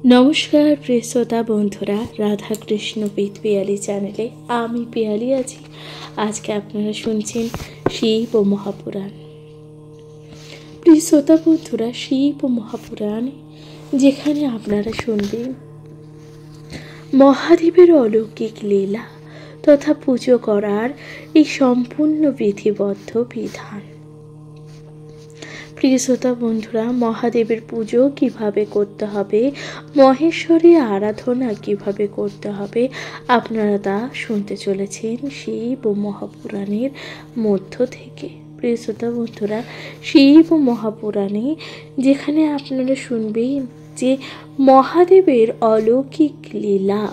নমস্কার প্রিয় শ্রোতা বন্ধুরা, রাধাকৃষ্ণ বিদ পিয়ালি চ্যানেলে আমি পিয়ালি আছি। আজকে আপনারা শুনছেন শিব ও মহাপুরাণ। প্রিয় শ্রোতা বন্ধুরা, শিব ও মহাপুরাণে যেখানে আপনারা শুনবেন মহাদেবের অলৌকিক লীলা তথা পুজো করার এই সম্পূর্ণ বিধিবদ্ধ বিধান। প্রিয় শ্রোতা বন্ধুরা, মহাদেবের পুজো কিভাবে করতে হবে, মহেশ্বরী আরাধনা কিভাবে করতে হবে, আপনারা তা শুনতে চলেছেন শিব ও মহাপুরাণের মধ্য থেকে। প্রিয় শ্রোতা বন্ধুরা, শিব ও মহাপুরাণে যেখানে আপনারা শুনবেন যে মহাদেবের অলৌকিক লীলা,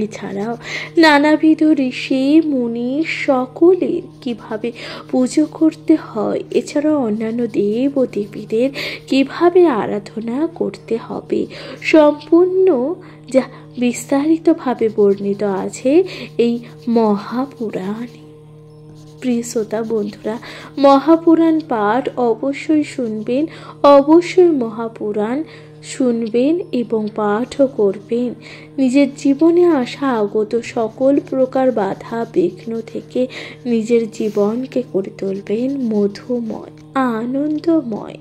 এছাড়াও নানাবিধ ঋষি মুনি সকলের কিভাবে পুজো করতে হয়, এছাড়াও অন্যান্য দেব ও দেবীদের কিভাবে আরাধনা করতে হবে, সম্পূর্ণ যা বিস্তারিতভাবে বর্ণিত আছে এই মহাপুরাণে। প্রিয় শ্রোতা বন্ধুরা, মহাপুরাণ পাঠ অবশ্যই শুনবেন, অবশ্যই মহাপুরাণ শুনবেন এবং পাঠও করবেন। নিজের জীবনে আসা আগত সকল প্রকার বাধা বিঘ্ন থেকে নিজের জীবনকে করে তুলবেন মধুময়, আনন্দময়।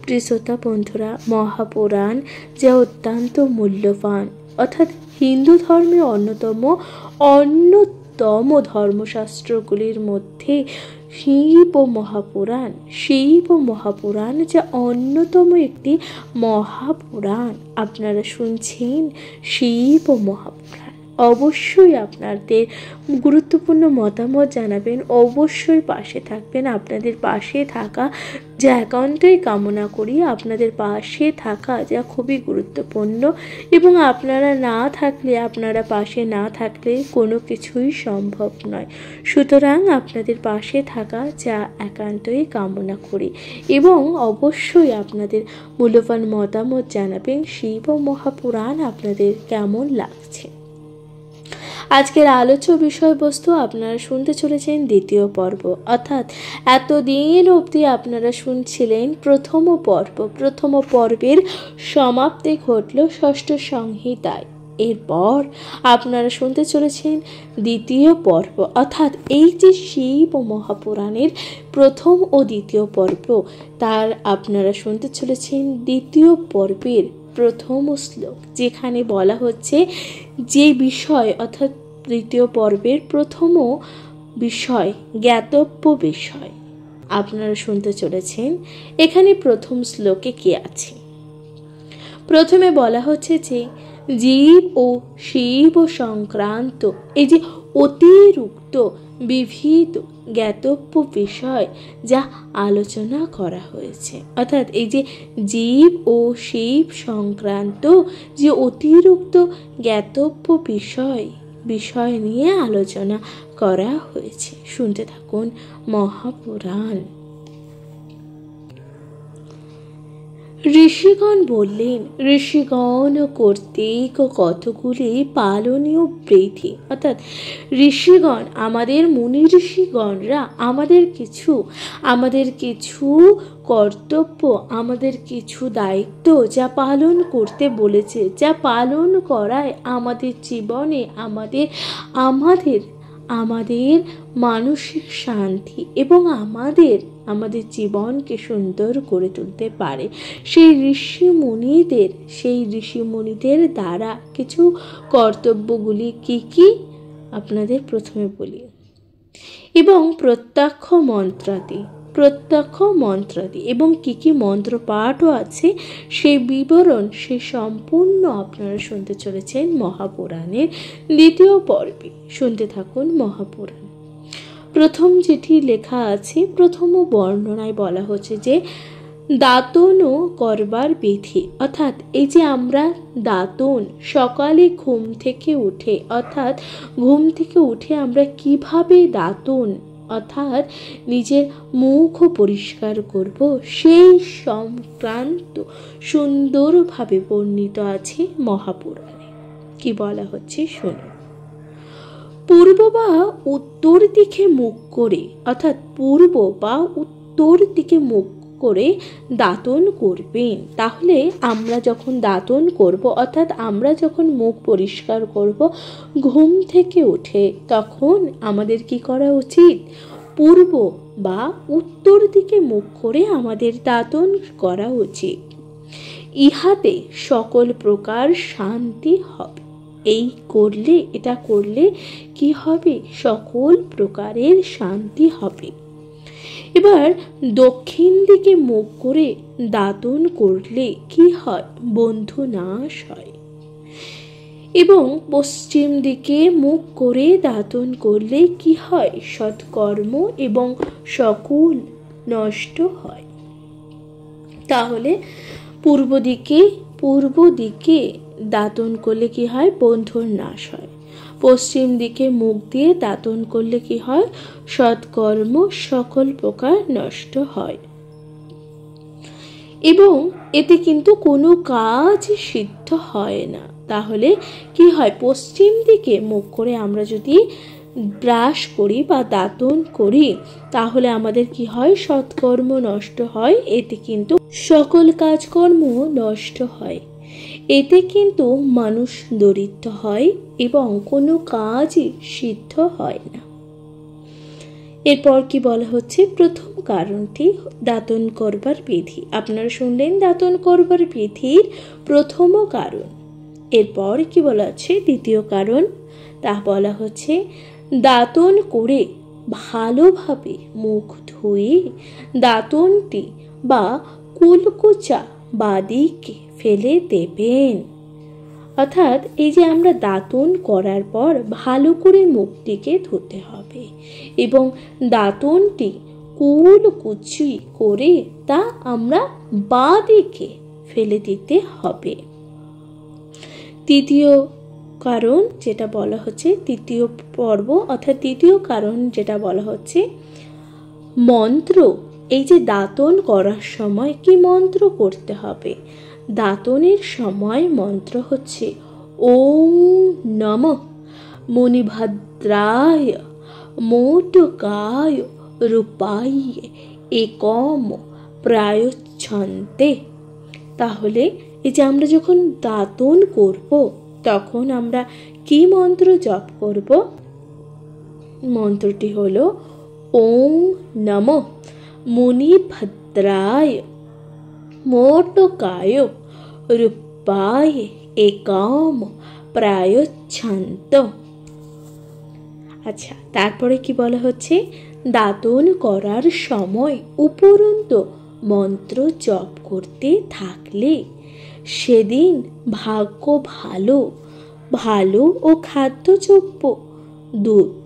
প্রিয় শ্রোতা বন্ধুরা, মহাপুরাণ যা অত্যন্ত মূল্যবান, অর্থাৎ হিন্দু ধর্মের অন্যতম ধর্মশাস্ত্রগুলির মধ্যে শিব ও মহাপুরাণ যা অন্যতম একটি মহাপুরাণ। আপনারা শুনছেন শিব ও মহাপুরাণ। অবশ্যই আপনাদের গুরুত্বপূর্ণ মতামত জানাবেন, অবশ্যই পাশে থাকবেন। আপনাদের পাশে থাকা যা একান্তই কামনা করি, আপনাদের পাশে থাকা যা খুবই গুরুত্বপূর্ণ, এবং আপনারা পাশে না থাকলে কোনো কিছুই সম্ভব নয়। সুতরাং আপনাদের পাশে থাকা যা একান্তই কামনা করি, এবং অবশ্যই আপনাদের মূল্যবান মতামত জানাবেন। শিব ও মহাপুরাণ আপনাদের কেমন লাগছে। আজকের আলোচ্য বিষয়বস্তু আপনারা শুনতে চলেছেন দ্বিতীয় পর্ব, অর্থাৎ এতদিন অবধি আপনারা শুনছিলেন প্রথম পর্বের সমাপ্তি ঘটল ষষ্ঠ সংহিতায়। এরপর আপনারা শুনতে চলেছেন দ্বিতীয় পর্ব, অর্থাৎ এই যে শিব ও মহাপুরাণের প্রথম ও দ্বিতীয় পর্ব, তার আপনারা শুনতে চলেছেন দ্বিতীয় পর্বের প্রথম শ্লোক, যেখানে বলা হচ্ছে যে বিষয়, অর্থাৎ দ্বিতীয় পর্বের প্রথম বিষয় জ্ঞাতব্য বিষয় আপনারা শুনতে চলেছেন। এখানে প্রথম শ্লোকে কি আছে? প্রথমে বলা হচ্ছে যে জীব ও শিব সংক্রান্ত এই যে অতিরিক্ত বিবিধ জ্ঞাতব্য বিষয় যা আলোচনা করা হয়েছে, অর্থাৎ এই যে জীব ও শিব সংক্রান্ত যে অতিরিক্ত জ্ঞাতব্য বিষয় নিয়ে আলোচনা করা হয়েছে। শুনতে থাকুন মহাপুরাণ। ঋষিগণ বললেন, ঋষিগণ কর্তৃক কতগুলি পালনীয় বিধি, অর্থাৎ ঋষিগণ, আমাদের মুনি ঋষিগণরা আমাদের কিছু কর্তব্য, আমাদের কিছু দায়িত্ব যা পালন করতে বলেছে, যা পালন করায় আমাদের জীবনে আমাদের মানসিক শান্তি এবং আমাদের জীবনকে সুন্দর করে তুলতে পারে। সেই ঋষিমুনিদের দ্বারা কিছু কর্তব্যগুলি কি কি আপনাদের প্রথমে বলি, এবং প্রত্যক্ষ মন্ত্রাদি এবং কি কি মন্ত্র পাঠও আছে, সেই বিবরণ, সে সম্পূর্ণ আপনারা শুনতে চলেছেন মহাপুরাণের দ্বিতীয় পর্বে। শুনতে থাকুন মহাপুরাণ। প্রথম যেটি লেখা আছে, প্রথম বর্ণনায় বলা হচ্ছে যে দাতন করবার বিধি, অর্থাৎ এই যে আমরা দাতন, সকালে ঘুম থেকে উঠে আমরা কিভাবে দাতন, অর্থাৎ নিজের মুখ পরিষ্কার করব, সেই সংক্রান্ত সুন্দরভাবে বর্ণিত আছে মহাপুরাণে। কি বলা হচ্ছে শুনুন। পূর্ব বা উত্তর দিকে মুখ করে, অর্থাৎ পূর্ব বা উত্তর দিকে মুখ করে দাঁতন করবেন। তাহলে আমরা যখন দাঁতন করব, অর্থাৎ আমরা যখন মুখ পরিষ্কার করব ঘুম থেকে উঠে, তখন আমাদের কি করা উচিত? পূর্ব বা উত্তর দিকে মুখ করে আমাদের দাঁতন করা উচিত। ইহাতে সকল প্রকার শান্তি হবে। এটা করলে কি হবে? সকল প্রকারের শান্তি হবে। এবার দক্ষিণ দিকে মুখ করে দাঁতন করলে কি হয়? বন্ধু নাশ হয়। এবং পশ্চিম দিকে মুখ করে দাঁতন করলে কি হয়? সৎকর্ম এবং সকল নষ্ট হয়। তাহলে পূর্ব দিকে দাঁতন করলে কি হয়? বন্ধুর নাশ হয়। পশ্চিম দিকে মুখ দিয়ে দাঁতন করলে কি হয়? সৎকর্ম সকল প্রকার নষ্ট হয়। এবং এতে কিন্তু কোনো কাজ সিদ্ধ হয় না। তাহলে কি হয়? পশ্চিম দিকে মুখ করে আমরা যদি ব্রাশ করি বা দাঁতন করি, তাহলে আমাদের কি হয়? সৎকর্ম নষ্ট হয়। এতে কিন্তু সকল কাজকর্ম নষ্ট হয়। এতে কিন্তু মানুষ দরিদ্র হয় এবং কোনো কাজই সিদ্ধ হয় না। এরপর কি বলা হচ্ছে? প্রথম কারণটি দাঁতন করবার বিধি। আপনারা শুনলেন দাঁতন করবার বিধির প্রথম কারণ। এরপর কি বলা হচ্ছে? দ্বিতীয় কারণ। তা বলা হচ্ছে দাঁতন করে ভালোভাবে মুখ ধুয়ে দাঁতনটি বা কুলকুচা বাদিকে ফেলে দেবেন। অর্থাৎ এই যে আমরা দাঁতন করার পর ভালো করে মুখটিকে ধুতে হবে এবং দাঁতনটি কুলকুচি করে তা আমরা বাদিকে ফেলে দিতে হবে। তৃতীয় কারণ যেটা বলা হচ্ছে, তৃতীয় পর্ব অর্থাৎ তৃতীয় কারণ যেটা বলা হচ্ছে মন্ত্র। এই যে দাঁতন করার সময় কি মন্ত্র করতে হবে? দাঁতনের সময় মন্ত্র হচ্ছে ওম নমঃ মুনিভদ্রায় মোটকায় রূপায় একম প্রায়চ্ছন্তে। তাহলে এই যে আমরা যখন দাঁতন করব তখন আমরা কি মন্ত্র জপ করব? মন্ত্রটি হলো ওম নমঃ মুনিভদ্রায় মোটকায় রূপায় একম প্রায়চ্ছন্ত। আচ্ছা, তারপরে কি বলা হচ্ছে? দাঁতন করার সময় উপরন্ত মন্ত্র জপ করতে থাকলে সেদিন ভাগ্য ভালো ও খাদ্যযোগ্য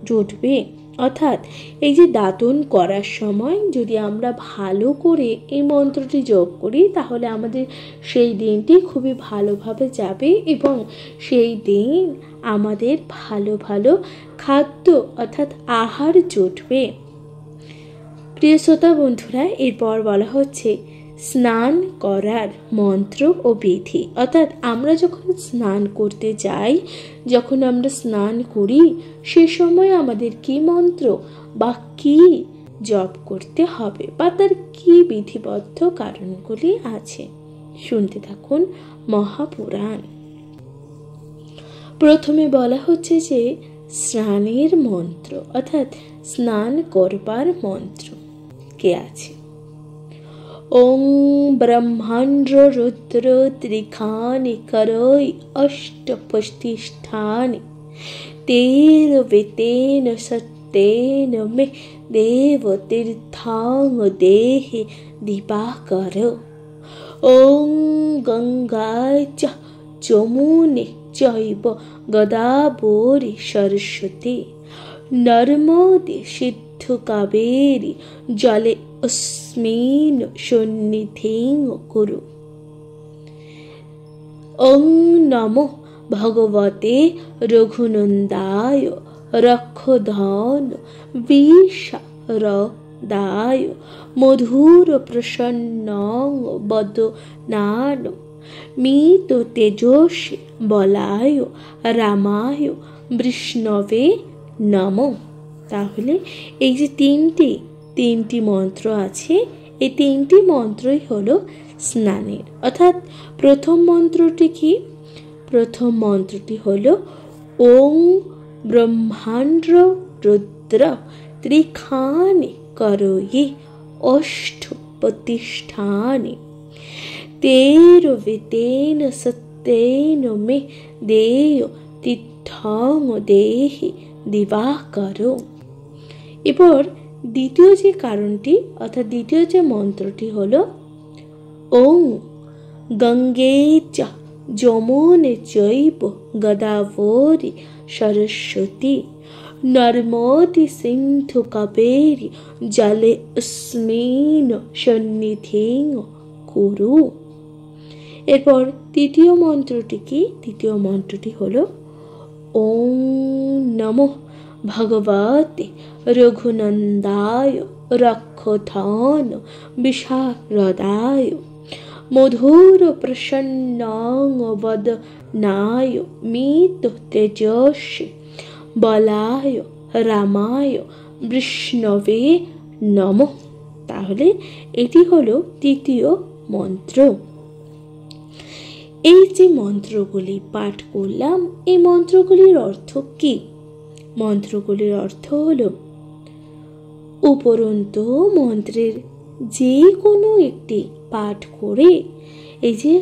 জুটবে। অর্থাৎ এই যে দাঁতন করার সময় যদি আমরা ভালো করে এই মন্ত্রটি জপ করি, তাহলে আমাদের সেই দিনটি খুবই ভালোভাবে যাবে এবং সেই দিন আমাদের ভালো খাদ্য অর্থাৎ আহার জুটবে। প্রিয় শ্রোতা বন্ধুরা, এরপর বলা হচ্ছে স্নান করার মন্ত্র ও বিধি। অর্থাৎ আমরা যখন স্নান করতে যাই, যখন আমরা স্নান করি, সে সময় আমাদের কি মন্ত্র বা কি জপ করতে হবে বা তার কি বিধিবদ্ধ কারণগুলি আছে, শুনতে থাকুন মহাপুরাণ। প্রথমে বলা হচ্ছে যে স্নানের মন্ত্র অর্থাৎ স্নান করবার মন্ত্র কে আছে। ওং ব্রহ্মাণ্ড রুদ্র ত্রিখানি করৈ অষ্টপ্রতিষ্ঠানি তের বেতেন সত্যেন মে দেব তীর্থাং দেহে দিবাকর। ওং গঙ্গায় চ যমুনে চৈব গদাবরী সরস্বতী নর্মদে সিদ্ধ কাবেরী জলে अस्मिन् सन्निधिं कुरु। ओं नमो भगवते रघुनन्दाय रक्षोधन विशारदाय मधुर प्रसन्नं वदनान मित तेजस्वी बलाय रामाय विष्णवे नमो। তাহলে এই যে তিনটি মন্ত্র আছে, এই তিনটি মন্ত্রই হলো স্নানের। অর্থাৎ প্রথম মন্ত্রটি কি? প্রথম মন্ত্রটি হলো ওং ব্রহ্মাণ্ড রুদ্র ত্রিখানি করোয়ে অষ্ট প্রতিষ্ঠানে তেরো বিতেন সত্যেন মে দেয় তীর্থং দেহি দিবাকর। এবার দ্বিতীয় যে কারণটি অর্থাৎ দ্বিতীয় যে মন্ত্রটি হলো ওং গঙ্গে চ যমুনে চৈব গদাবরী সরস্বতী নর্মদে সিন্ধু কাবেরী জলে অস্মিন সন্নিধিং কুরু। এরপর তৃতীয় মন্ত্রটি কি? তৃতীয় মন্ত্রটি হলো ওং নমো ভগবতে রঘুনন্দায় রক্ষোধন বিশারদায় মধুর প্রসন্নাং বদনায় মিত তেজস্বী বলায় রামায় বিষ্ণবে নমঃ। তাহলে এটি হলো তৃতীয় মন্ত্র। এই যে মন্ত্রগুলি পাঠ করলাম, এই মন্ত্রগুলির অর্থ কি? মন্ত্রগুলির অর্থ হলো উপরন্তু মন্ত্রের যে কোনো একটি পাঠ করে এই যে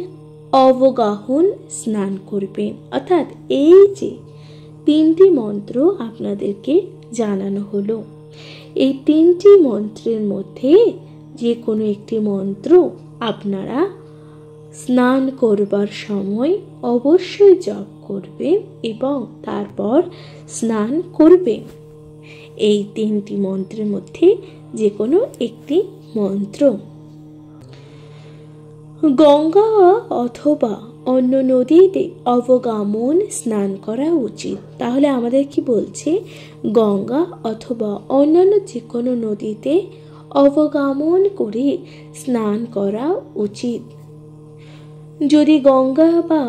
অবগাহন স্নান করবেন। অর্থাৎ এই যে তিনটি মন্ত্র আপনাদেরকে জানানো হলো, এই তিনটি মন্ত্রের মধ্যে যে কোনো একটি মন্ত্র আপনারা স্নান করবার সময় অবশ্যই জপ করবেন এবং তারপর স্নান করবেন। এই তিনটি মন্ত্রের মধ্যে যে কোনো একটি মন্ত্র। গঙ্গা অথবা অন্য নদীতে অবগামন স্নান করা উচিত। তাহলে আমাদের কি বলছে? গঙ্গা অথবা অন্যান্য যে কোনো নদীতে অবগামন করে স্নান করা উচিত। যদি গঙ্গা বা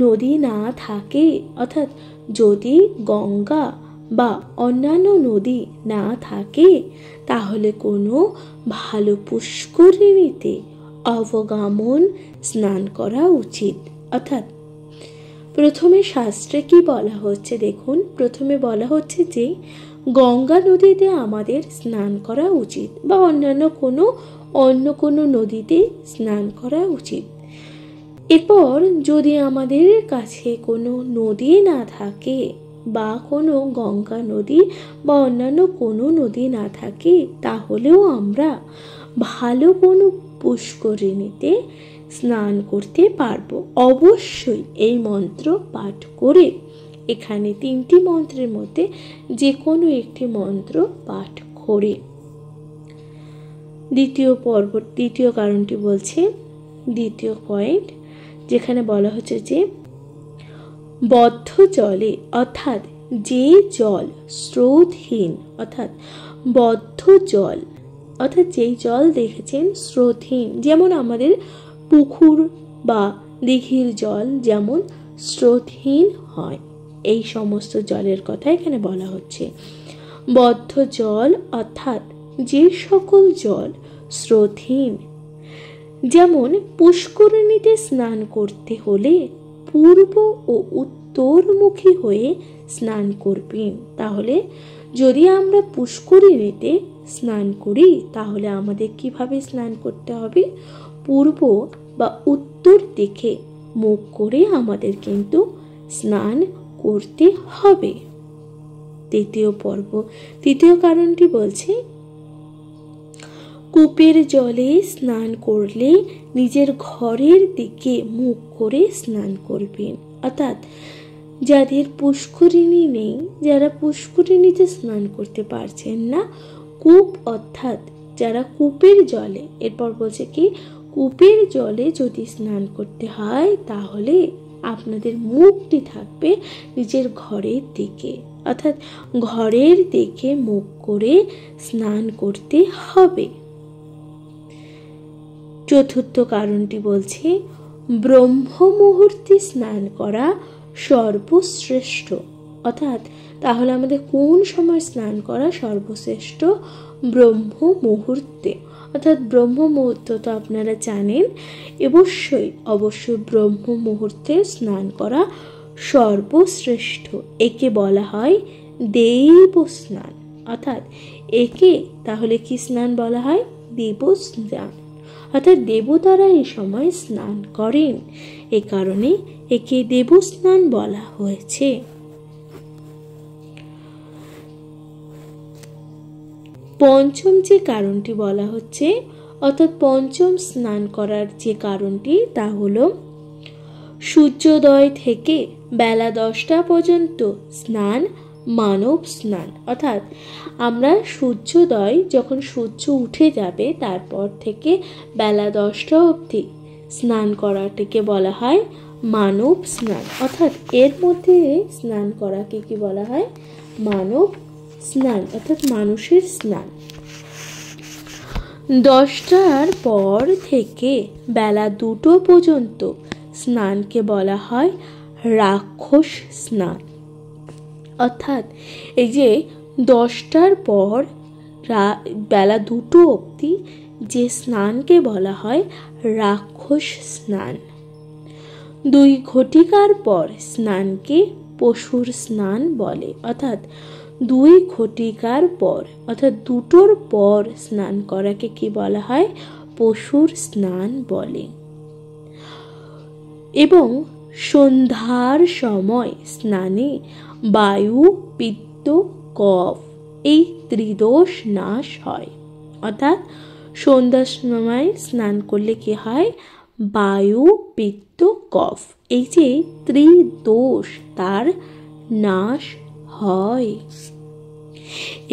নদী না থাকে, অর্থাৎ যদি গঙ্গা বা অন্যান্য নদী না থাকে, তাহলে কোনো ভালো পুষ্করিণীতে অবগামন স্নান করা উচিত। অর্থাৎ প্রথমে শাস্ত্রে কি বলা হচ্ছে দেখুন, প্রথমে বলা হচ্ছে যে গঙ্গা নদীতে আমাদের স্নান করা উচিত বা অন্য কোনো নদীতে স্নান করা উচিত। এরপর যদি আমাদের কাছে কোনো নদী না থাকে বা কোনো গঙ্গা নদী বা অন্যান্য কোনো নদী না থাকে, তাহলেও আমরা ভালো কোনো পুষ্করিণীতে স্নান করতে পারবো, অবশ্যই এই মন্ত্র পাঠ করে। এখানে তিনটি মন্ত্রের মধ্যে যে কোনো একটি মন্ত্র পাঠ করে। দ্বিতীয় কারণটি বলছে, দ্বিতীয় পয়েন্ট যেখানে বলা হচ্ছে যে বদ্ধ জলে অর্থাৎ যে জল স্রোতহীন, অর্থাৎ বদ্ধ জল অর্থাৎ যেই জল দেখেছেন স্রোতহীন, যেমন আমাদের পুকুর বা দিঘির জল যেমন স্রোতহীন হয়, এই সমস্ত জলের কথা এখানে বলা হচ্ছে। বদ্ধ জল অর্থাৎ যে সকল জল স্রোতহীন, যেমন পুষ্করিণীতে স্নান করতে হলে পূর্ব ও উত্তরমুখী হয়ে স্নান করবেন। তাহলে যদি আমরা পুষ্করিণীতে স্নান করি, তাহলে আমাদের কিভাবে স্নান করতে হবে? পূর্ব বা উত্তর দিকে মুখ করে আমাদের কিন্তু স্নান করতে হবে। তৃতীয় কারণটি বলছে কূপের জলে স্নান করলে নিজের ঘরের দিকে মুখ করে স্নান করবেন। অর্থাৎ যাদের পুষ্করিণী নেই, যারা পুষ্করিণীতে স্নান করতে পারছেন না, কূপ অর্থাৎ যারা কূপের জলে, এরপর বলছে কি কূপের জলে যদি স্নান করতে হয় তাহলে আপনাদের মুখটি থাকবে নিজের ঘরের দিকে, অর্থাৎ ঘরের দিকে মুখ করে স্নান করতে হবে। চতুর্থ কারণটি বলছে ব্রহ্ম মুহূর্তে স্নান করা সর্বশ্রেষ্ঠ। অর্থাৎ তাহলে আমাদের কোন সময় স্নান করা সর্বশ্রেষ্ঠ? ব্রহ্ম মুহূর্তে, অর্থাৎ ব্রহ্ম মুহূর্ত তো আপনারা জানেন, অবশ্যই ব্রহ্ম মুহূর্তে স্নান করা সর্বশ্রেষ্ঠ। একে বলা হয় দেব স্নান। অর্থাৎ একে তাহলে কি স্নান বলা হয়? দেব স্নান। অর্থাৎ দেবতারা এই সময় স্নান করেন, এ কারণে একে দেব স্নান বলা হয়েছে। পঞ্চম যে কারণটি বলা হচ্ছে, অর্থাৎ পঞ্চম স্নান করার যে কারণটি, তা হলো সূর্যোদয় থেকে বেলা 10টা পর্যন্ত স্নান মানব স্নান। অর্থাৎ আমরা সূর্যোদয়, যখন সূর্য উঠে যাবে তারপর থেকে বেলা 10টা অবধি স্নান করাটিকে বলা হয় মানব স্নান। অর্থাৎ এর মধ্যে স্নান করাকে কি বলা হয়? মানব স্নান, অর্থাৎ মানুষের স্নান। 10টার পর থেকে বেলা 2টো পর্যন্ত স্নানকে বলা হয় রাক্ষস স্নান। অর্থাৎ এই যে 10টার পর বেলা 2টো অবধি যে স্নানকে বলা হয় রাক্ষস স্নান। 2 ঘটিকার পর স্নানকে পশুর স্নান বলে। অর্থাৎ 2 ঘটিকার পর, অর্থাৎ 2টোর পর স্নান করাকে কি বলা হয়? পশুর স্নান বলে। এবং সন্ধ্যার সময় স্নানে বায়ু, পিত্ত, কফ এই ত্রিদোষ নাশ হয়। অর্থাৎ সন্ধ্যার সময় স্নান করলে কি হয়? বায়ু, পিত্ত, কফ এই যে ত্রিদোষ তার নাশ হয়।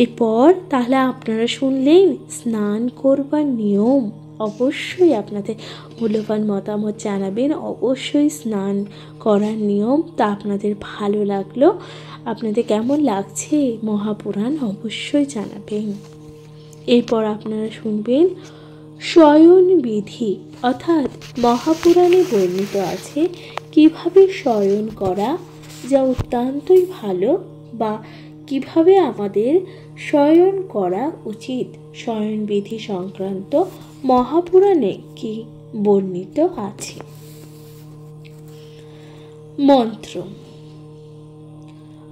এরপর তাহলে আপনারা শুনলেন স্নান করবার নিয়ম। অবশ্যই আপনাদের মূল্যবান মতামত জানাবেন। অবশ্যই স্নান করার নিয়ম তা আপনাদের ভালো লাগলো, আপনাদের কেমন লাগছে মহাপুরাণ অবশ্যই জানাবেন। এরপর আপনারা শুনবেন শয়ন বিধি। অর্থাৎ মহাপুরাণে বর্ণিত আছে কিভাবে শয়ন করা যা অত্যন্তই ভালো, বা কিভাবে আমাদের শয়ন করা উচিত। শয়ন বিধি সংক্রান্ত মহাপুরাণে কি বর্ণিত আছে। মন্ত্র,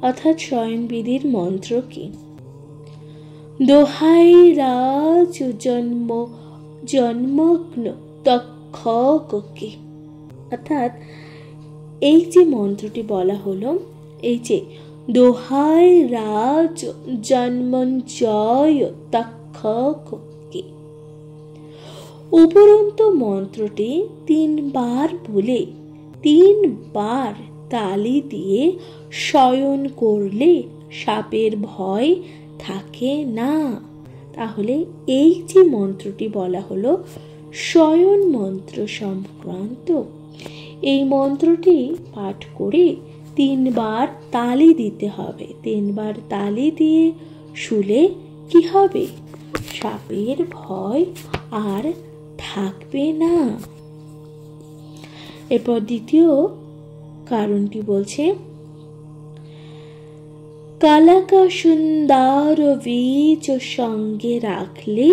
অর্থাৎ শয়ন বিধির মন্ত্র কি? দোহাই রাজ জন্মগ্ন তক্ষকে। অর্থাৎ এই যে মন্ত্রটি বলা হলো, এই যে দোহাই রাজ জন্মঞ্জয় তক্ষকে, উপরন্ত মন্ত্রটি 3 বার বলে 3 বার তালি দিয়ে শয়ন করলে সাপের ভয় থাকে না। তাহলে এই যে মন্ত্রটি বলা হলো শয়ন মন্ত্র সংক্রান্ত, এই মন্ত্রটি পাঠ করে 3 বার তালি দিতে হবে। 3 বার তালি দিয়ে শুলে কি হবে? সাপের ভয় আর থাকবে না। এরপর দ্বিতীয় কারণটি বলছে কালাকা সুন্দর বীজ সঙ্গে রাখলে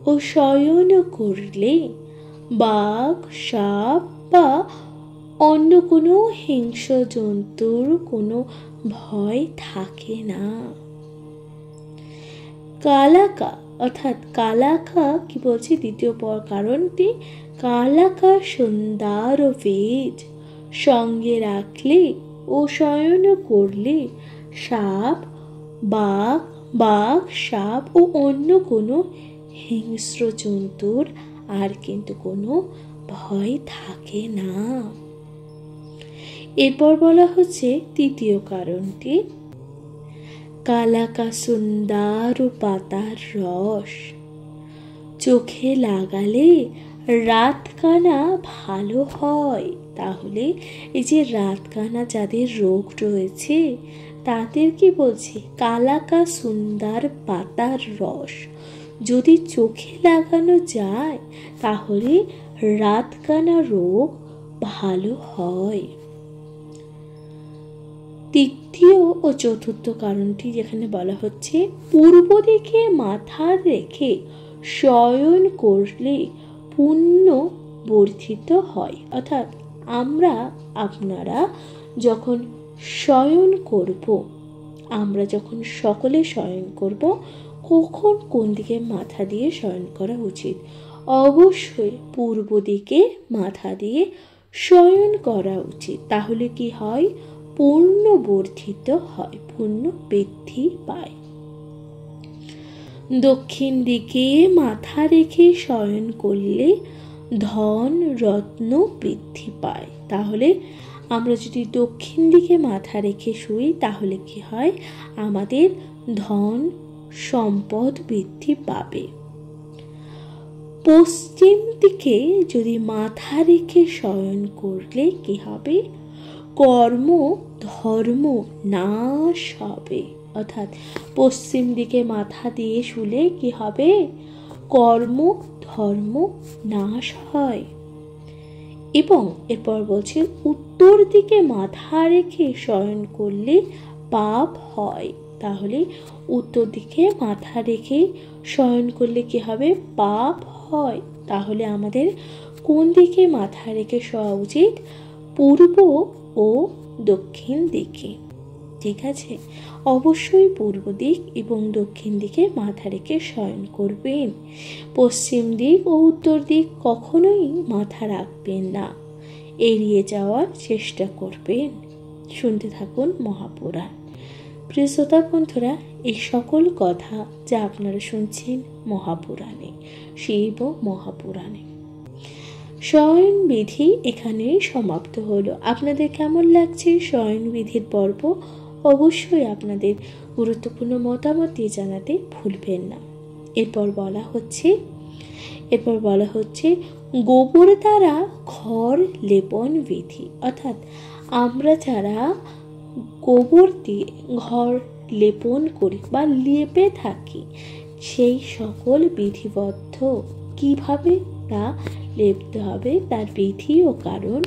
ও শয়ন করলে বাঘ, সাপ বা অন্য কোনো হিংস্র জন্তুর কোনো ভয় থাকে না। কালাকা, অর্থাৎ কালাকা কি বলছে? দ্বিতীয় কারণটি কালাকা সুন্দর বীজ সঙ্গে রাখলে ও শয়ন করলে সাপ, বাঘ, সাপ ও অন্য কোনো হিংস্র জন্তুর আর কিন্তু কোনো ভয় থাকে না। এরপর বলা হচ্ছে তৃতীয় কারণটি কালাকা সুন্দর পাতার রস চোখে লাগালে রাতকানা ভালো হয়। তাহলে এই যে রাতকানা যাদের রোগ রয়েছে তাদের কি বলছে? কালাকা সুন্দর পাতার রস যদি চোখে লাগানো যায় তাহলে রাতকানা রোগ ভালো হয়। তৃতীয় ও চতুর্থ কারণটি যেখানে বলা হচ্ছে পূর্ব দিকে মাথা রেখে শয়ন করলে পুণ্য বর্ধিত হয়। অর্থাৎ আপনারা যখন শয়ন করব, আমরা যখন সকলে শয়ন করব, কখন কোন দিকে মাথা দিয়ে শয়ন করা উচিত? অবশ্যই পূর্ব দিকে মাথা দিয়ে শয়ন করা উচিত। তাহলে কি হয়? পুণ্য বর্ধিত হয়, পুণ্য বৃদ্ধি পায়। দক্ষিণ দিকে মাথা রেখে শয়ন করলে ধন রত্ন বৃদ্ধি পায়। তাহলে আমরা যদি দক্ষিণ দিকে মাথা রেখে শুই, তাহলে কি হয়? আমাদের ধন সম্পদ বৃদ্ধি পাবে। পশ্চিম দিকে যদি মাথা রেখে শয়ন করলে কি হবে? কর্ম ধর্ম নাশ হবে। অর্থাৎ পশ্চিম দিকে মাথা দিয়ে শুলে কি হবে? কর্ম ধর্ম নাশ হয়। এবং এরপর বলছে উত্তর দিকে মাথা রেখে শয়ন করলে পাপ হয়। তাহলে উত্তর দিকে মাথা রেখে শয়ন করলে কি হবে? পাপ হয়। তাহলে আমাদের কোন দিকে মাথা রেখে শোয়া উচিত? পূর্ব ও দক্ষিণ দিকে। ঠিক আছে, অবশ্যই পূর্ব দিক এবং দক্ষিণ দিকে মাথা রেখে শয়ন করবেন। পশ্চিম দিক ও উত্তর দিক কখনোই মাথা রাখবেন না, এড়িয়ে যাওয়ার চেষ্টা করবেন। শুনতে থাকুন মহাপুরাণ। প্রিয় শ্রোতা বন্ধুরা, এই সকল কথা যা আপনারা শুনছেন মহাপুরাণে, শিব মহাপুরাণে। শয়ন বিধি এখানেই সমাপ্ত হলো। আপনাদের কেমন লাগছে শয়ন বিধির পর্ব? অবশ্যই আপনাদের গুরুত্বপূর্ণ মতামত দিয়ে জানাতে ভুলবেন না। এরপর বলা হচ্ছে গোবর দ্বারা ঘর লেপন বিধি। অর্থাৎ আমরা যারা গোবর দিয়ে ঘর লেপন করি বা লেপে থাকি, সেই সকল বিধিবদ্ধ কিভাবে তা লেপতে হবে তার বিধি ও কারণ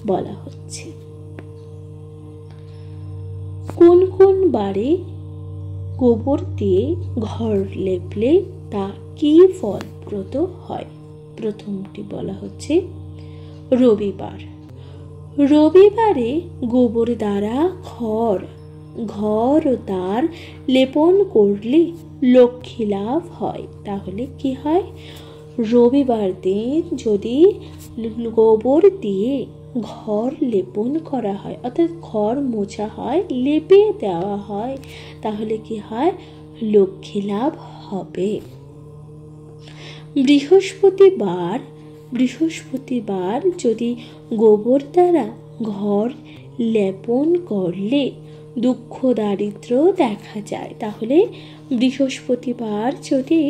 বলা হচ্ছে। কোন কোন বারে গোবর দিয়ে ঘর লেপলে তা কি ফলপ্রদ হয়? প্রথমটি বলা হচ্ছে রবিবারে গোবর দ্বারা ঘর ও দ্বার লেপন করলে লক্ষ্মী লাভ হয়। তাহলে কি হয়? রবিবার দিন যদি গোবর দিয়ে ঘর লেপন করা হয়, অর্থাৎ ঘর মোছা হয়, লেপে দেওয়া হয়, তাহলে কি হয়? লক্ষ্মী লাভ হবে। বৃহস্পতিবার যদি গোবর দ্বারা ঘর লেপন করলে দুঃখ দারিদ্র দেখা যায়। তাহলে বৃহস্পতিবার যদি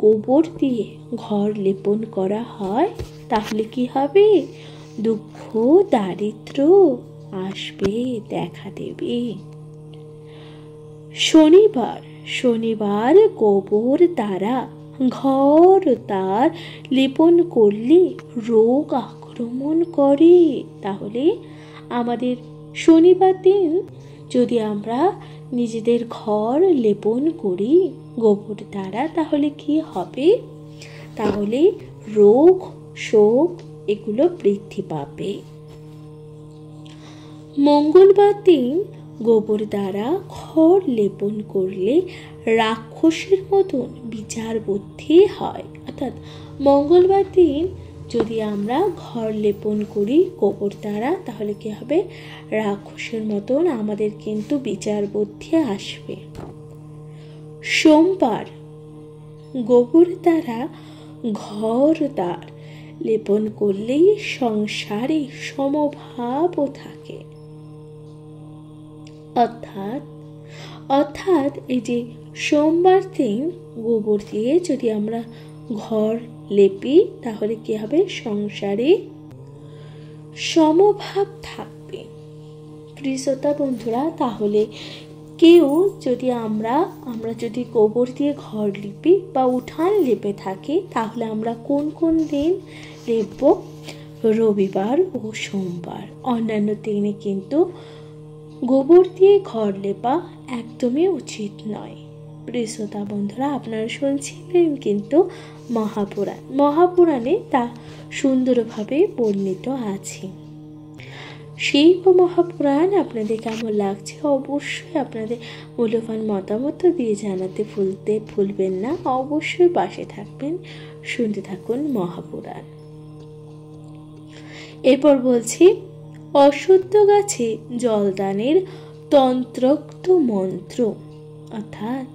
গোবর দিয়ে ঘর লেপন করা হয়, তাহলে কি হবে? দুঃখ দারিদ্র আসবে, দেখা দেবে। শনিবার গোবর দ্বারা ঘর তার লেপন করলে রোগ আক্রমণ করে। তাহলে আমাদের শনিবার দিন যদি আমরা নিজেদের ঘর লেপন করি গোবর দ্বারা, তাহলে কি হবে? তাহলে রোগ শোক এগুলো বৃদ্ধি পাবে। মঙ্গলবার দিন গোবর দ্বারা ঘর লেপন করলে রাক্ষসের মতন বিচার বুদ্ধি হয়। অর্থাৎ মঙ্গলবার দিন যদি আমরা ঘর লেপন করি গোবর দ্বারা, তাহলে কি হবে? রাক্ষসের মতন আমাদের কিন্তু বিচার বুদ্ধি আসবে। সোমবার গোবর দ্বারা ঘর দ্বার লেপন করলেই সংসারে সমভাবও থাকে। অর্থাৎ এই যে সোমবার দিন গোবর দিয়ে যদি আমরা ঘর লেপি, তাহলে কি হবে? সংসারে সমভাব থাকবে। প্রিয় শ্রোতা বন্ধুরা, তাহলে কেউ যদি আমরা যদি গোবর দিয়ে ঘর লিপি বা উঠান লেপে থাকি, তাহলে আমরা কোন কোন দিন লেপব? রবিবার ও সোমবার। অন্যান্য দিনে কিন্তু গোবর দিয়ে ঘর লেপা একদমই উচিত নয়। প্রিয় শ্রোতা বন্ধুরা, আপনারা শুনছিলেন কিন্তু মহাপুরাণে তা সুন্দরভাবে বর্ণিত আছে। শিব মহাপুরাণ আপনাদের কেমন লাগছে অবশ্যই আপনাদের মূল্যবান মতামত দিয়ে জানাতে ভুলবেন না। অবশ্যই পাশে থাকবেন, শুনতে থাকুন মহাপুরাণ। এরপর বলছি, অশ্বত্থ গাছে জলদানের তন্ত্রোক্ত মন্ত্র, অর্থাৎ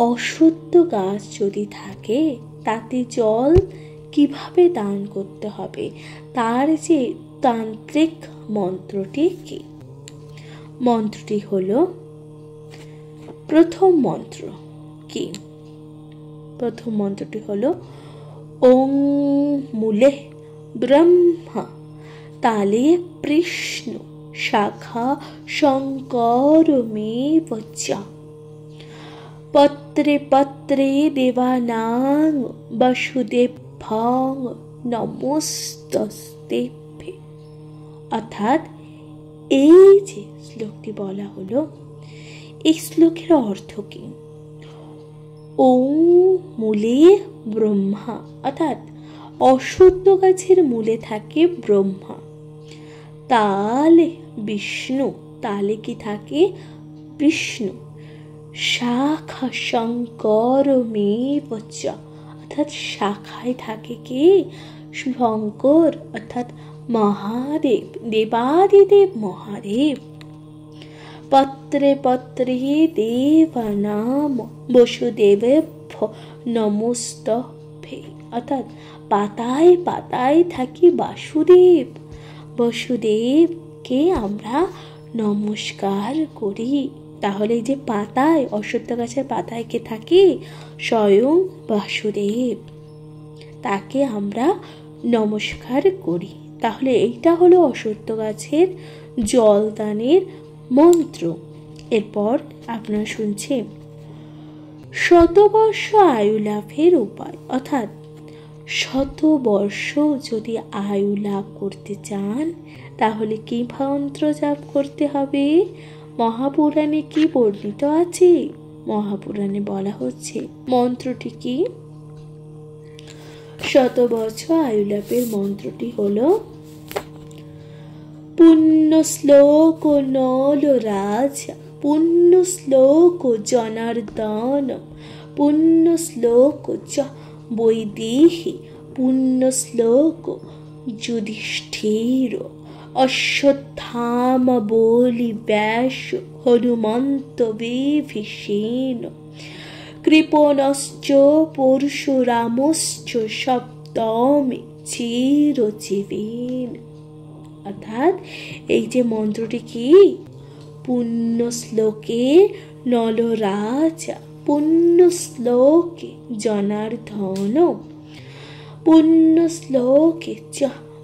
অশ্বত্থ গাছ যদি থাকে তাতে জল কিভাবে দান করতে হবে তার যে তান্ত্রিক মন্ত্রটি কি? মন্ত্রটি হলো, প্রথম মন্ত্র কি? প্রথম মন্ত্রটি হলো ওং মূলে ব্রহ্মা তালে কৃষ্ণ শাখা শঙ্করমেব চ পত্রে পত্রে দেবানাং বসুদেভ্যাং নমস্তে। অর্থাৎ এই যে শ্লোকটি বলা হলো, এই শ্লোকের অর্থ কি? ওং মূলে ব্রহ্মা, অর্থাৎ অশ্বত্থ গাছের মূলে থাকে ব্রহ্মা, তালে বিষ্ণু, তালে কি থাকে? বিষ্ণু, শাখা শঙ্করমেব চ, অর্থাৎ শাখায় থাকে কি? শঙ্কর, অর্থাৎ মহাদেব, দেবাদিদেব মহাদেব। পত্রে পত্রে দেবানাম বসুদেভ্য নমস্তে, অর্থাৎ পাতায় পাতায় থাকি বাসুদেব, বসুদেবকে আমরা নমস্কার করি। তাহলে যে পাতায়, অশ্বত্থ গাছের পাতায় কে থাকে? স্বয়ং বাসুদেব, তাকে আমরা নমস্কার করি। তাহলে এইটা হলো অশ্বত্থ গাছের জলদানের মন্ত্র। এরপর আপনারা শুনছেন শতবর্ষ আয়ু লাভের উপায়, অর্থাৎ শতবর্ষ যদি আয়ু লাভ করতে চান তাহলে কি মন্ত্র জাপ করতে হবে? মহাপুরাণে কি বর্ণিত আছে? মহাপুরাণে বলা হচ্ছে মন্ত্রটি কি? শতবর্ষ আয়ু লাভের মন্ত্রটি হলো পুণ্য শ্লোক নল রাজা, পুণ্য শ্লোক জনার্দন, পুণ্য শ্লোক বৈদেহী, পুণ্য শ্লোক যুধিষ্ঠির, অশ্বত্থামা বলি ব্যাস, হনুমন্ত বিভীষণ, কৃপণশ্চ পরশুরামশ্চ সপ্তমে চিরজীবীন। অর্থাৎ এই যে মন্ত্রটি কি? পুণ্য শ্লোকে নলরাজা, পুণ্য শ্লোকে জনার্দন, পুণ্য শ্লোকে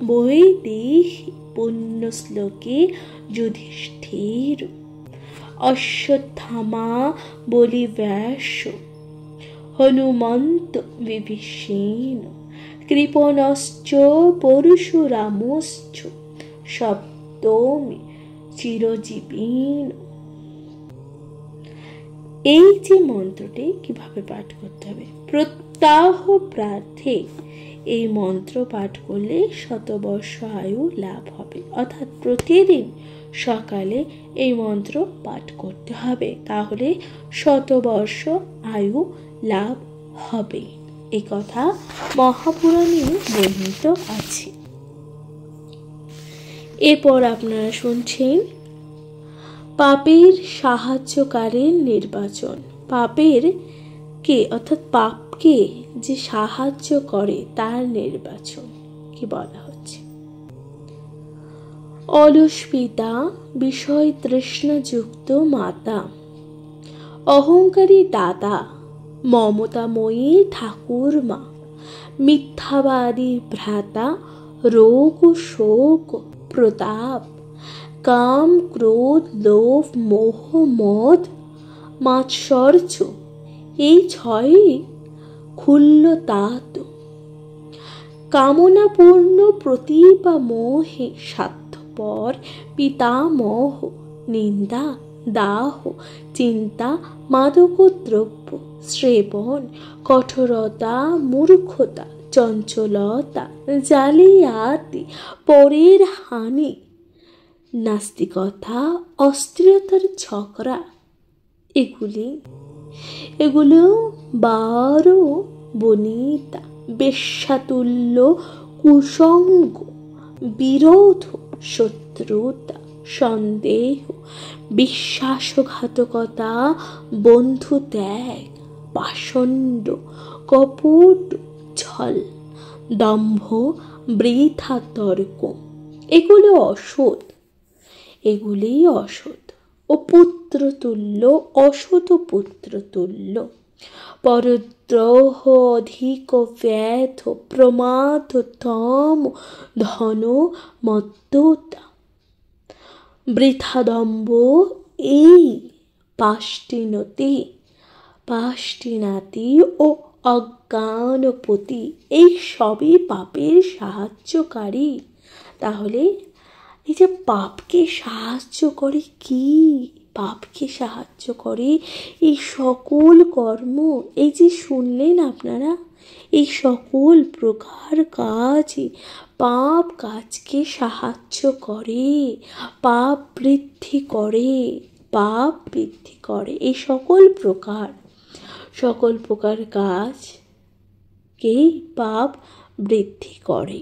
বৈদেহী, পুণ্য শ্লোকে যুধিষ্ঠির, অশ্বত্থামা বলি ব্যাস, হনুমন্ত বিভীষণ, কৃপণশ্চ পরশুরামশ্চ সপ্তমে চিরজীবীন। এই যে মন্ত্রটি কিভাবে পাঠ করতে হবে? প্রত্যাহ প্রার্থে এই মন্ত্র পাঠ করলে শতবর্ষ আয়ু লাভ হবে, অর্থাৎ প্রতিদিন সকালে এই মন্ত্র পাঠ করতে হবে, তাহলে শতবর্ষ আয়ু লাভ হবে। এই কথা মহাপুরাণে বর্ণিত আছে। এরপর আপনারা শুনছেন পাপের সাহায্যকারীর নির্বাচন। পাপের কে, অর্থাৎ পাপকে যে সাহায্য করে তার নির্বাচন কি বলা হচ্ছে? অলস পিতা, বিষয় তৃষ্ণাযুক্ত মাতা, অহংকারী দাদা, মমতাময়ী ঠাকুরমা, মিথ্যাবাদী ভ্রাতা, রোগ শোক প্রতাপ, কাম ক্রোধ লোভ মোহ মদ মাৎসর্য, এই ছয়ই ক্ষুল্লতাত, কামনাপূর্ণ প্রতিভা মোহে স্বার্থপর পিতামহ, নিন্দা দাহ, চিন্তা, মাদকদ্রব্য, শ্রেবণ, কঠোরতা, মূর্খতা, চঞ্চলতা, জালিয়াতি, পরের হানি, নাস্তিকতা, অস্থিরতার ঝগড়া, এগুলো 12 বনিতা, বেশ্যাতুল্য কুসঙ্গ, বিরোধ, শত্রুতা, সন্দেহ, বিশ্বাসঘাতকতা, বন্ধু ত্যাগ, পাষণ্ড, কপট, ছল, দম্ভ, বৃথা তর্ক, এগুলি অসৎ ও পুত্রতুল্য, অসৎ ও পুত্রতুল্য, পরদ্রোহ, অধিক ব্যাধ, প্রমাদ, তম, ধন, মত্ততা, বৃথাদম্ভ, এই পাষ্টিনাতি ও অজ্ঞানপতি, এই সবই পাপের সাহায্যকারী। তাহলে এই যে পাপকে সাহায্য করে কি? পাপকে সাহায্য করে এই সকল কর্ম, এই যে শুনলেন আপনারা, এই সকল প্রকার কাজই পাপ কাজকে সাহায্য করে, পাপ বৃদ্ধি করে। এই সকল প্রকার কাজকেই পাপ বৃদ্ধি করে।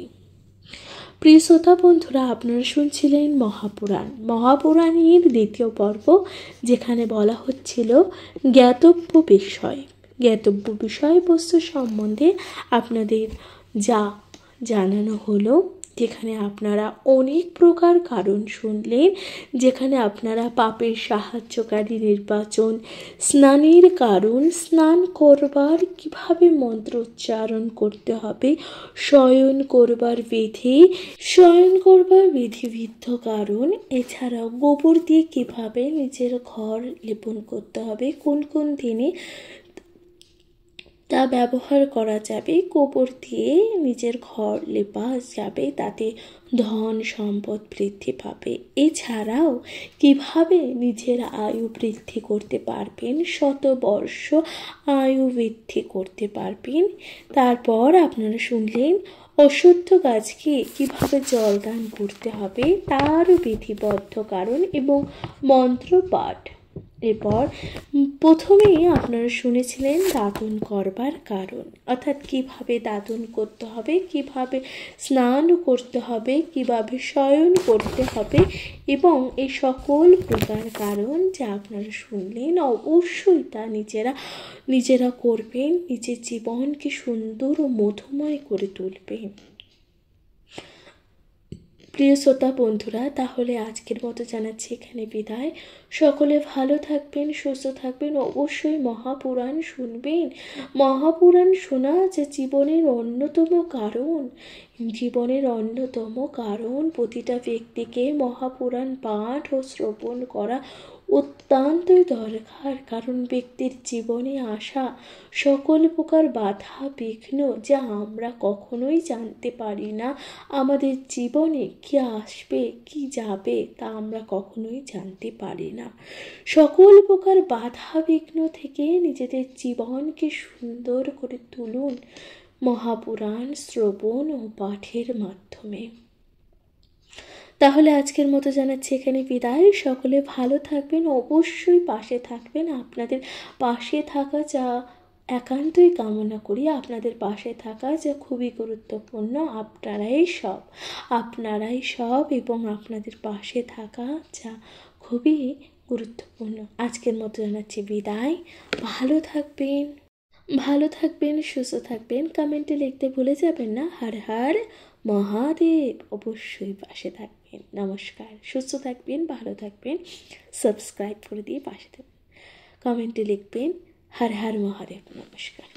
প্রিয় শ্রোতা বন্ধুরা, আপনারা শুনছিলেন মহাপুরাণের দ্বিতীয় পর্ব, যেখানে বলা হচ্ছিল জ্ঞাতব্য বিষয়বস্তু সম্বন্ধে আপনাদের যা জানানো হলো, যেখানে আপনারা অনেক প্রকার কারণ শুনলেন, যেখানে আপনারা পাপের সাহায্যকারী নির্বাচন, স্নানের কারণ, স্নান করবার কিভাবে মন্ত্র উচ্চারণ করতে হবে, শয়ন করবার বিধিবিদ্ধ কারণ, এছাড়াও গোবর দিয়ে কিভাবে নিজের ঘর লেপন করতে হবে, কোন কোন দিনে তা ব্যবহার করা যাবে, গোবর দিয়ে নিজের ঘর লেপা যাবে, তাতে ধন সম্পদ বৃদ্ধি পাবে। এছাড়াও কিভাবে নিজের আয়ু বৃদ্ধি করতে পারবেন, 100 বর্ষ আয়ু বৃদ্ধি করতে পারবেন। তারপর আপনারা শুনলেন অশুদ্ধ গাছকে কিভাবে জলদান করতে হবে, তার বিধিবদ্ধ কারণ এবং মন্ত্রপাঠ। এরপর প্রথমেই আপনারা শুনেছিলেন দাতন করবার কারণ, অর্থাৎ কিভাবে দাতন করতে হবে, কিভাবে স্নান করতে হবে, কিভাবে শয়ন করতে হবে, এবং এই সকল প্রকার কারণ যা আপনারা শুনলেন, অবশ্যই তা নিজেরা করবেন, নিজের জীবনকে সুন্দর ও মধুময় করে তুলবেন। প্রিয় শ্রোতা বন্ধুরা, তাহলে আজকের মতো জানাচ্ছি এখানে বিদায়। সকলে ভালো থাকবেন, সুস্থ থাকবেন, অবশ্যই মহাপুরাণ শুনবেন। মহাপুরাণ শোনা যে জীবনের অন্যতম কারণ, প্রতিটা ব্যক্তিকে মহাপুরাণ পাঠ ও শ্রবণ করা অত্যন্তই দরকার। কারণ ব্যক্তির জীবনে আসা সকল প্রকার বাধা বিঘ্ন যা আমরা কখনোই জানতে পারি না, আমাদের জীবনে কি আসবে কি যাবে তা আমরা কখনোই জানতে পারি না। সকল প্রকার বাধা বিঘ্ন থেকে নিজেদের জীবনকে সুন্দর করে তুলুন মহাপুরাণ শ্রবণ ও পাঠের মাধ্যমে। তাহলে আজকের মতো জানাচ্ছি এখানে বিদায়। সকলে ভালো থাকবেন, অবশ্যই পাশে থাকবেন। আপনাদের পাশে থাকা যা একান্তই কামনা করি, আপনাদের পাশে থাকা যা খুবই গুরুত্বপূর্ণ। আপনারাই সব এবং আপনাদের পাশে থাকা যা খুবই গুরুত্বপূর্ণ। আজকের মতো জানাচ্ছি বিদায়। ভালো থাকবেন, সুস্থ থাকবেন। কমেন্টে লিখতে ভুলে যাবেন না হর হর মহাদেব। অবশ্যই পাশে থাকবেন। নমস্কার। সুস্থ থাকবেন, ভালো থাকবেন। সাবস্ক্রাইব করে দিয়ে পাশে থাকবেন। কমেন্টে লিখবেন হর হর মহাদেব। নমস্কার।